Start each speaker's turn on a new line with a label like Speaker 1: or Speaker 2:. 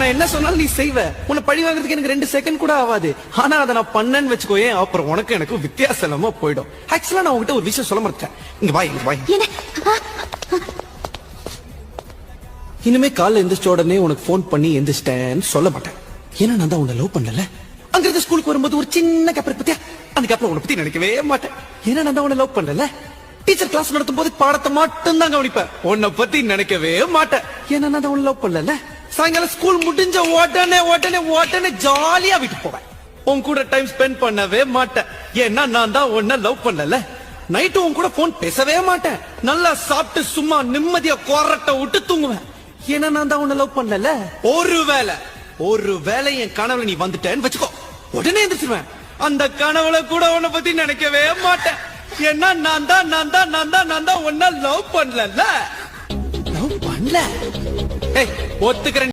Speaker 1: நான் என்ன சொன்னாலும் நீ செய்வ. உன்னை பழி வாங்குறதுக்கு எனக்கு 2 செகண்ட் கூட ஆகாது. ஆனா அதை நான் பண்ணேன்னு வச்சுக்கோயே, அப்புறம் உனக்கு எனக்கு வித்தியாசம் இல்லாம போயிடும். ஆக்சுவலா நான் உங்ககிட்ட ஒரு விஷயம் சொல்ல மாட்டேன். இங்க வா. இனிமே காலைல எந்திரிச்ச உடனே உனக்கு போன் பண்ணி எந்திரிச்சிட்டேன்னு சொல்ல மாட்டேன். ஏன்னா நான் தான் உன்னை லவ் பண்ணல. அங்க இருந்து ஸ்கூலுக்கு வரும்போது ஒரு சின்ன கேப்பர் பத்தியா, அந்த கேப்ல உன்னை பத்தி நினைக்கவே மாட்டேன். ஏன்னா நான் தான் உன்னை லவ் பண்ணல. டீச்சர் கிளாஸ் நடத்தும் போது பாடத்தை மட்டும் தான் கவனிப்பேன். உன்னை பத்தி நினைக்கவே மாட்டேன். ஏன்னா நான் தான் உன்னை லவ் பண்ணல. சாயங்காலம் ஸ்கூல் முடிஞ்ச உடனே ஜாலியா வீட்டுக்கு போவேன். உன் கூட டைம் ஸ்பெண்ட் பண்ணவே மாட்டேன். ஏன்னா நான் தான் உன்னை லவ் பண்ணல. நைட்டு உன் கூட போன் பேசவே மாட்டேன். நல்லா சாப்பிட்டு சும்மா நிம்மதியா கொரட்டை விட்டு தூங்குவேன். ஏன்னா நான் தான் உன்னை லவ் பண்ணல. ஒருவேளை என் கனவுல நீ வந்துட்டேன்னு வச்சுக்கோ, உடனே எந்திரிச்சிருவேன். அந்த கனவுல கூட உன்னை பத்தி நினைக்கவே மாட்டேன். ஏன்னா நான் தான் உன்னை லவ் பண்ணல. ஒத்துக்கிறேன்.